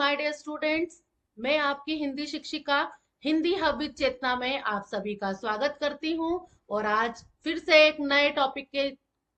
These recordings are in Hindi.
My dear students. मैं आपकी हिंदी शिक्षिका हिंदी हब विद चेतना में आप सभी का स्वागत करती हूं और आज फिर से एक नए टॉपिक के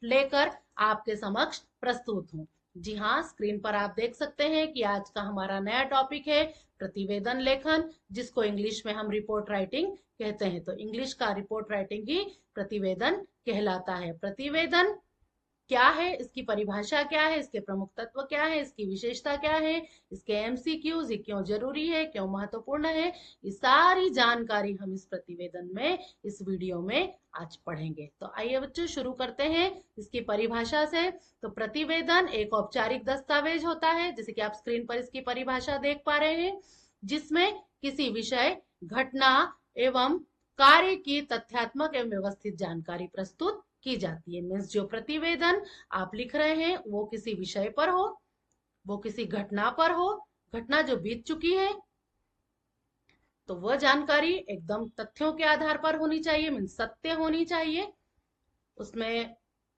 लेकर आपके समक्ष प्रस्तुत हूं। जी हाँ, स्क्रीन पर आप देख सकते हैं कि आज का हमारा नया टॉपिक है प्रतिवेदन लेखन, जिसको इंग्लिश में हम रिपोर्ट राइटिंग कहते हैं। तो इंग्लिश का रिपोर्ट राइटिंग ही प्रतिवेदन कहलाता है। प्रतिवेदन क्या है, इसकी परिभाषा क्या है, इसके प्रमुख तत्व क्या है, इसकी विशेषता क्या है, इसके एमसीक्यूज, ये क्यों जरूरी है, क्यों महत्वपूर्ण है, ये सारी जानकारी हम इस प्रतिवेदन में, इस वीडियो में आज पढ़ेंगे। तो आइए बच्चों शुरू करते हैं इसकी परिभाषा से। तो प्रतिवेदन एक औपचारिक दस्तावेज होता है, जैसे कि आप स्क्रीन पर इसकी परिभाषा देख पा रहे हैं, जिसमें किसी विषय, घटना एवं कार्य की तथ्यात्मक एवं व्यवस्थित जानकारी प्रस्तुत की जाती है। मीन्स जो प्रतिवेदन आप लिख रहे हैं वो किसी विषय पर हो, वो किसी घटना पर हो, घटना जो बीत चुकी है, तो वह जानकारी एकदम तथ्यों के आधार पर होनी चाहिए, मीन्स सत्य होनी चाहिए, उसमें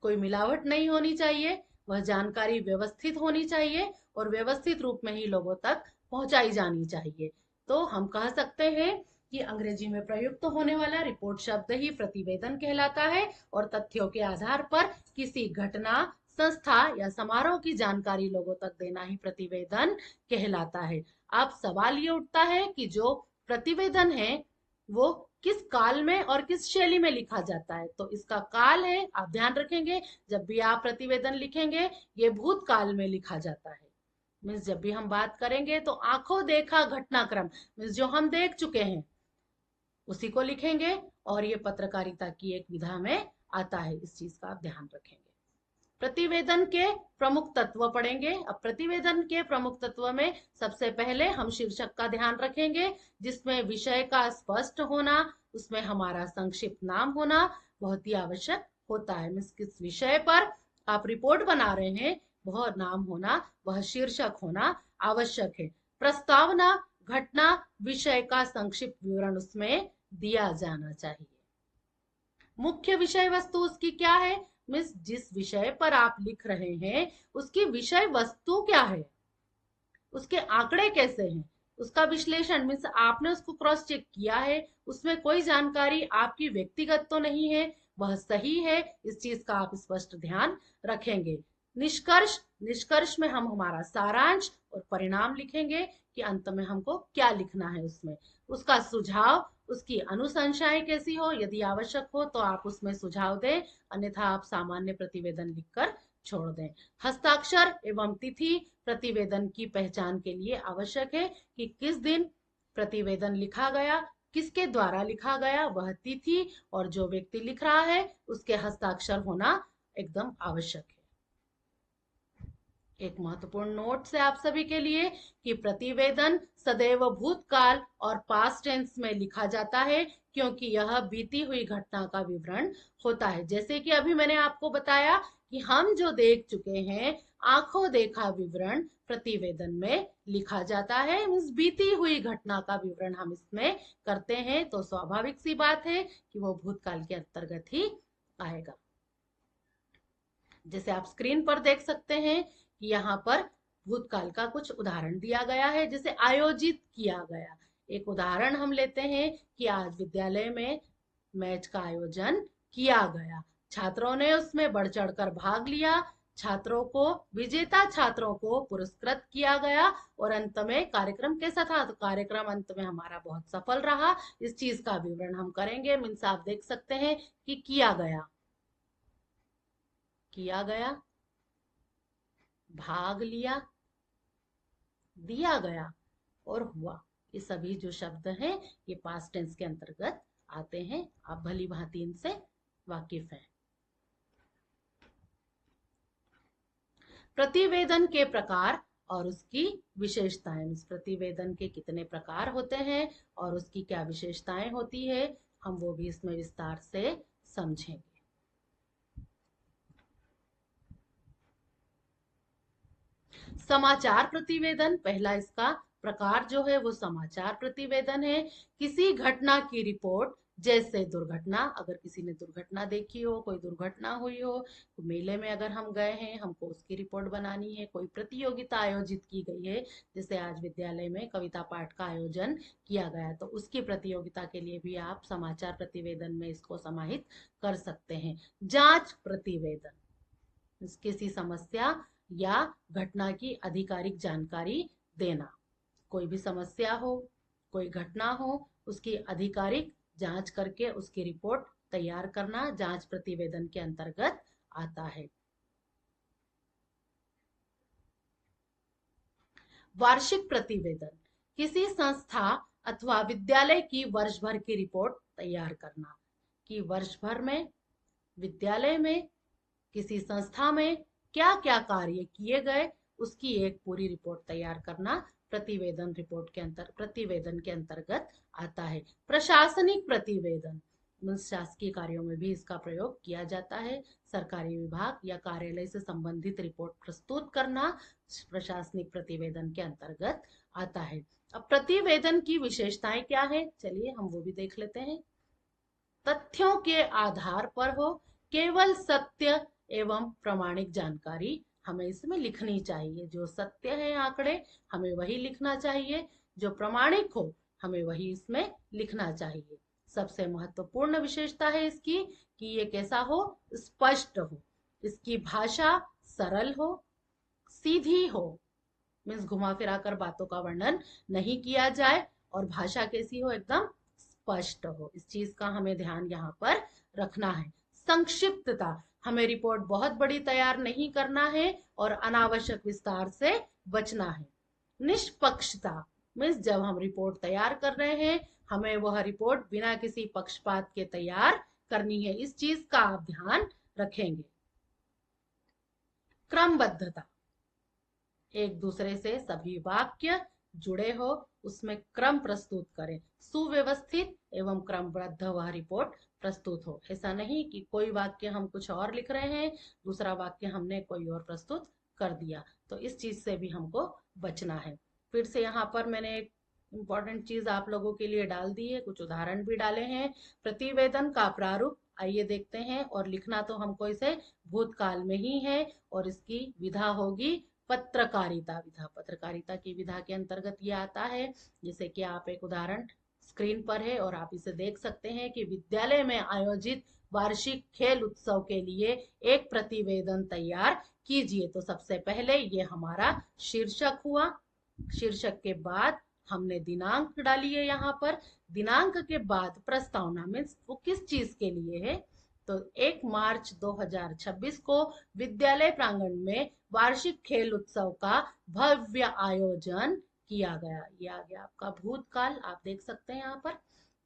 कोई मिलावट नहीं होनी चाहिए, वह जानकारी व्यवस्थित होनी चाहिए और व्यवस्थित रूप में ही लोगों तक पहुंचाई जानी चाहिए। तो हम कह सकते हैं कि अंग्रेजी में प्रयुक्त होने वाला रिपोर्ट शब्द ही प्रतिवेदन कहलाता है और तथ्यों के आधार पर किसी घटना, संस्था या समारोह की जानकारी लोगों तक देना ही प्रतिवेदन कहलाता है। अब सवाल ये उठता है कि जो प्रतिवेदन है वो किस काल में और किस शैली में लिखा जाता है। तो इसका काल है, आप ध्यान रखेंगे जब भी आप प्रतिवेदन लिखेंगे ये भूतकाल में लिखा जाता है। मीन्स जब भी हम बात करेंगे तो आंखों देखा घटनाक्रम, मीन्स जो हम देख चुके हैं उसी को लिखेंगे और ये पत्रकारिता की एक विधा में आता है, इस चीज का आप ध्यान रखेंगे। प्रतिवेदन के प्रमुख तत्व पढ़ेंगे। अब प्रतिवेदन के प्रमुख तत्व में सबसे पहले हम शीर्षक का ध्यान रखेंगे, जिसमें विषय का स्पष्ट होना, उसमें हमारा संक्षिप्त नाम होना बहुत ही आवश्यक होता है। मीन्स किस विषय पर आप रिपोर्ट बना रहे हैं वह नाम होना, वह शीर्षक होना आवश्यक है। प्रस्तावना, घटना, विषय का संक्षिप्त विवरण उसमें दिया जाना चाहिए। मुख्य विषय वस्तु उसकी क्या है, मीन्स जिस विषय पर आप लिख रहे हैं उसकी विषय वस्तु क्या है, उसके आंकड़े कैसे हैं, उसका विश्लेषण, मीन्स आपने उसको क्रॉस चेक किया है, उसमें कोई जानकारी आपकी व्यक्तिगत तो नहीं है, वह सही है, इस चीज का आप स्पष्ट ध्यान रखेंगे। निष्कर्ष, निष्कर्ष में हम हमारा सारांश और परिणाम लिखेंगे कि अंत में हमको क्या लिखना है उसमें। उसका सुझाव, उसकी अनुशंसाएं कैसी हो, यदि आवश्यक हो तो आप उसमें सुझाव दें, अन्यथा आप सामान्य प्रतिवेदन लिखकर छोड़ दें। हस्ताक्षर एवं तिथि प्रतिवेदन की पहचान के लिए आवश्यक है कि किस दिन प्रतिवेदन लिखा गया, किसके द्वारा लिखा गया, वह तिथि और जो व्यक्ति लिख रहा है उसके हस्ताक्षर होना एकदम आवश्यक है। एक महत्वपूर्ण नोट से आप सभी के लिए कि प्रतिवेदन सदैव भूतकाल और पास्ट टेंस में लिखा जाता है, क्योंकि यह बीती हुई घटना का विवरण होता है। जैसे कि अभी मैंने आपको बताया कि हम जो देख चुके हैं, आंखों देखा विवरण प्रतिवेदन में लिखा जाता है। मीन्स बीती हुई घटना का विवरण हम इसमें करते हैं, तो स्वाभाविक सी बात है कि वो भूतकाल के अंतर्गत ही आएगा। जैसे आप स्क्रीन पर देख सकते हैं कि यहाँ पर भूतकाल का कुछ उदाहरण दिया गया है, जैसे आयोजित किया गया। एक उदाहरण हम लेते हैं कि आज विद्यालय में मैच का आयोजन किया गया, छात्रों ने उसमें बढ़ चढ़कर भाग लिया, छात्रों को, विजेता छात्रों को पुरस्कृत किया गया और अंत में कार्यक्रम कैसा था, तो कार्यक्रम अंत में हमारा बहुत सफल रहा, इस चीज का विवरण हम करेंगे। मीन्स आप देख सकते हैं कि किया गया, किया गया, भाग लिया, दिया गया और हुआ, ये सभी जो शब्द हैं ये पास्ट टेंस के अंतर्गत आते हैं। आप भली भांति इनसे वाकिफ हैं। प्रतिवेदन के प्रकार और उसकी विशेषताएं, प्रतिवेदन के कितने प्रकार होते हैं और उसकी क्या विशेषताएं होती है, हम वो भी इसमें विस्तार से समझेंगे। समाचार प्रतिवेदन, पहला इसका प्रकार जो है वो समाचार प्रतिवेदन है। किसी घटना की रिपोर्ट जैसे दुर्घटना, अगर किसी ने दुर्घटना देखी हो, कोई दुर्घटना हुई हो, तो मेले में अगर हम गए हैं, हमको उसकी रिपोर्ट बनानी है। कोई प्रतियोगिता आयोजित की गई है, जैसे आज विद्यालय में कविता पाठ का आयोजन किया गया, तो उसकी प्रतियोगिता के लिए भी आप समाचार प्रतिवेदन में इसको समाहित कर सकते हैं। जांच प्रतिवेदन, किसी समस्या या घटना की आधिकारिक जानकारी देना। कोई भी समस्या हो, कोई घटना हो, उसकी आधिकारिक जांच करके उसकी रिपोर्ट तैयार करना जांच प्रतिवेदन के अंतर्गत आता है। वार्षिक प्रतिवेदन, किसी संस्था अथवा विद्यालय की वर्ष भर की रिपोर्ट तैयार करना, कि वर्ष भर में विद्यालय में किसी संस्था में क्या क्या कार्य किए गए, उसकी एक पूरी रिपोर्ट तैयार करना प्रतिवेदन के अंतर्गत आता है। प्रशासनिक प्रतिवेदन, शासकीय कार्यों में भी इसका प्रयोग किया जाता है। सरकारी विभाग या कार्यालय से संबंधित रिपोर्ट प्रस्तुत करना प्रशासनिक प्रतिवेदन के अंतर्गत आता है। अब प्रतिवेदन की विशेषताएं क्या है, चलिए हम वो भी देख लेते हैं। तथ्यों के आधार पर हो, केवल सत्य एवं प्रामाणिक जानकारी हमें इसमें लिखनी चाहिए। जो सत्य है आंकड़े, हमें वही लिखना चाहिए। जो प्रामाणिक हो, हमें वही इसमें लिखना चाहिए। सबसे महत्वपूर्ण विशेषता है इसकी कि ये कैसा हो, स्पष्ट हो, इसकी भाषा सरल हो, सीधी हो, मीन्स घुमा फिरा कर बातों का वर्णन नहीं किया जाए, और भाषा कैसी हो, एकदम स्पष्ट हो। इस चीज का हमें ध्यान यहाँ पर रखना है। संक्षिप्तता, हमें रिपोर्ट बहुत बड़ी तैयार नहीं करना है और अनावश्यक विस्तार से बचना है। निष्पक्षता, मीन्स जब हम रिपोर्ट तैयार कर रहे हैं, हमें वह रिपोर्ट बिना किसी पक्षपात के तैयार करनी है। इस चीज का आप ध्यान रखेंगे। क्रमबद्धता, एक दूसरे से सभी वाक्य जुड़े हो, उसमें क्रम प्रस्तुत करें। सुव्यवस्थित एवं क्रमबद्ध वह रिपोर्ट प्रस्तुत हो। ऐसा नहीं कि कोई वाक्य हम कुछ और लिख रहे हैं, दूसरा वाक्य हमने कोई और प्रस्तुत कर दिया, तो इस चीज से भी हमको बचना है। फिर से यहाँ पर मैंने एक इम्पोर्टेंट चीज आप लोगों के लिए डाल दी है, कुछ उदाहरण भी डाले हैं। प्रतिवेदन का प्रारूप आइए देखते हैं, और लिखना तो हमको इसे भूतकाल में ही है, और इसकी विधा होगी पत्रकारिता विधा। पत्रकारिता की विधा के अंतर्गत ये आता है। जैसे कि आप एक उदाहरण स्क्रीन पर है और आप इसे देख सकते हैं कि विद्यालय में आयोजित वार्षिक खेल उत्सव के लिए एक प्रतिवेदन तैयार कीजिए। तो सबसे पहले ये हमारा शीर्षक हुआ, शीर्षक के बाद हमने दिनांक डाली है यहाँ पर, दिनांक के बाद प्रस्तावना, मीन्स वो किस चीज के लिए है। तो 1 मार्च 2026 को विद्यालय प्रांगण में वार्षिक खेल उत्सव का भव्य आयोजन किया गया। ये आ गया आपका भूतकाल, आप देख सकते हैं यहाँ पर।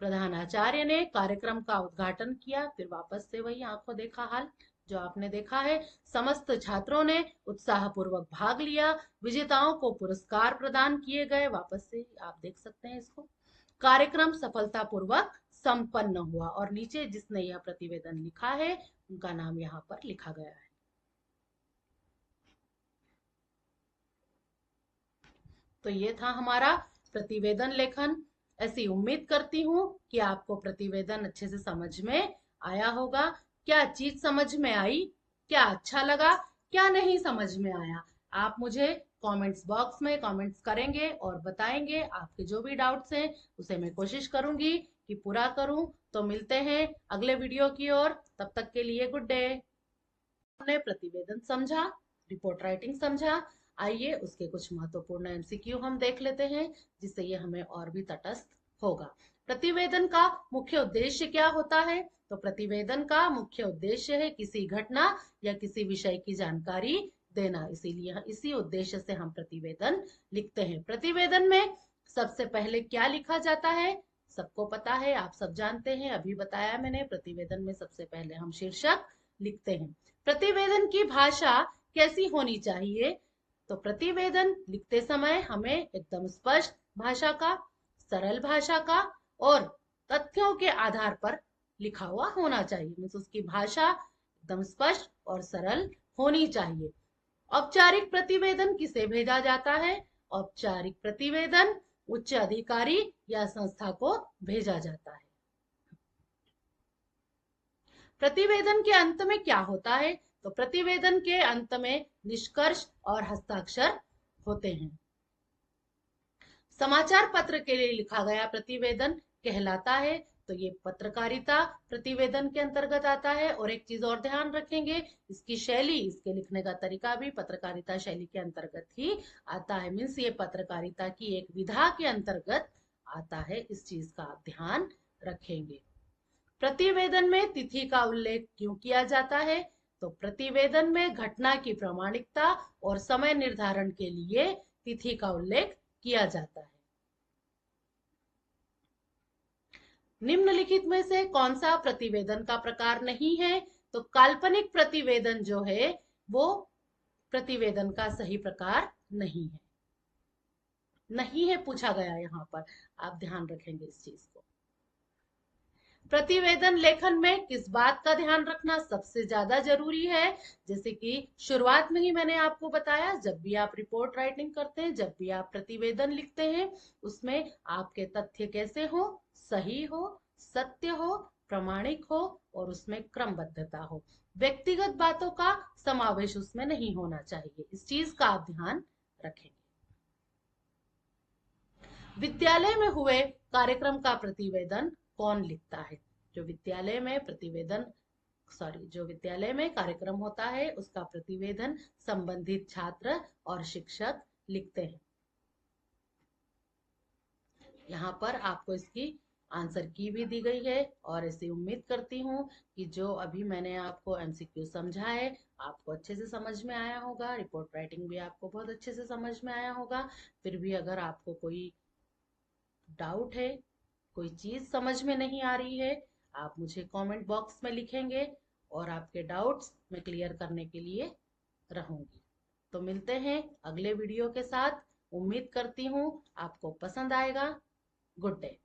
प्रधानाचार्य ने कार्यक्रम का उद्घाटन किया, फिर वापस से वही आंखों देखा हाल जो आपने देखा है। समस्त छात्रों ने उत्साहपूर्वक भाग लिया, विजेताओं को पुरस्कार प्रदान किए गए, वापस से आप देख सकते हैं इसको। कार्यक्रम सफलतापूर्वक संपन्न हुआ, और नीचे जिसने यह प्रतिवेदन लिखा है उनका नाम यहाँ पर लिखा गया है। तो ये था हमारा प्रतिवेदन लेखन। ऐसी उम्मीद करती हूँ कि आपको प्रतिवेदन अच्छे से समझ में आया होगा। क्या चीज समझ में आई, क्या अच्छा लगा, क्या नहीं समझ में आया, आप मुझे कमेंट्स बॉक्स में कमेंट्स करेंगे और बताएंगे। आपके जो भी डाउट्स हैं उसे मैं कोशिश करूंगी कि पूरा करूं। तो मिलते हैं अगले वीडियो की ओर, तब तक के लिए गुड डे। हमने प्रतिवेदन समझा, रिपोर्ट राइटिंग समझा, आइए उसके कुछ महत्वपूर्ण एमसीक्यू हम देख लेते हैं, जिससे ये हमें और भी तटस्थ होगा। प्रतिवेदन का मुख्य उद्देश्य क्या होता है? तो प्रतिवेदन का मुख्य उद्देश्य है किसी घटना या किसी विषय की जानकारी देना, इसीलिए इसी उद्देश्य से हम प्रतिवेदन लिखते हैं। प्रतिवेदन में सबसे पहले क्या लिखा जाता है, सबको पता है, आप सब जानते हैं, अभी बताया मैंने। प्रतिवेदन में सबसे पहले हम शीर्षक लिखते हैं। प्रतिवेदन की भाषा कैसी होनी चाहिए? तो प्रतिवेदन लिखते समय हमें एकदम स्पष्ट भाषा का, सरल भाषा का और तथ्यों के आधार पर लिखा हुआ होना चाहिए। मीन्स उसकी भाषा एकदम स्पष्ट और सरल होनी चाहिए। औपचारिक प्रतिवेदन किसे भेजा जाता है? औपचारिक प्रतिवेदन उच्च अधिकारी या संस्था को भेजा जाता है। प्रतिवेदन के अंत में क्या होता है? तो प्रतिवेदन के अंत में निष्कर्ष और हस्ताक्षर होते हैं। समाचार पत्र के लिए लिखा गया प्रतिवेदन कहलाता है। तो ये पत्रकारिता प्रतिवेदन के अंतर्गत आता है। और एक चीज और ध्यान रखेंगे, इसकी शैली, इसके लिखने का तरीका भी पत्रकारिता शैली के अंतर्गत ही आता है। मीन्स ये पत्रकारिता की एक विधा के अंतर्गत आता है। इस चीज का आप ध्यान रखेंगे। प्रतिवेदन में तिथि का उल्लेख क्यों किया जाता है? तो प्रतिवेदन में घटना की प्रामाणिकता और समय निर्धारण के लिए तिथि का उल्लेख किया जाता है। निम्नलिखित में से कौन सा प्रतिवेदन का प्रकार नहीं है? तो काल्पनिक प्रतिवेदन जो है वो प्रतिवेदन का सही प्रकार नहीं है। नहीं है पूछा गया यहाँ पर, आप ध्यान रखेंगे इस चीज को। प्रतिवेदन लेखन में किस बात का ध्यान रखना सबसे ज्यादा जरूरी है? जैसे कि शुरुआत में ही मैंने आपको बताया, जब भी आप रिपोर्ट राइटिंग करते हैं, जब भी आप प्रतिवेदन लिखते हैं, उसमें आपके तथ्य कैसे हो? सही हो, सत्य हो, प्रामाणिक हो और उसमें क्रमबद्धता हो। व्यक्तिगत बातों का समावेश उसमें नहीं होना चाहिए। इस चीज का आप ध्यान रखेंगे। विद्यालय में हुए कार्यक्रम का प्रतिवेदन कौन लिखता है? जो विद्यालय में प्रतिवेदन जो विद्यालय में कार्यक्रम होता है उसका प्रतिवेदन संबंधित छात्र और शिक्षक लिखते हैं। यहाँ पर आपको इसकी आंसर की भी दी गई है और ऐसी उम्मीद करती हूँ कि जो अभी मैंने आपको एमसीक्यू समझा है आपको अच्छे से समझ में आया होगा। रिपोर्ट राइटिंग भी आपको बहुत अच्छे से समझ में आया होगा। फिर भी अगर आपको कोई डाउट है, कोई चीज समझ में नहीं आ रही है, आप मुझे कमेंट बॉक्स में लिखेंगे और आपके डाउट्स मैं क्लियर करने के लिए रहूंगी। तो मिलते हैं अगले वीडियो के साथ। उम्मीद करती हूँ आपको पसंद आएगा। Good day.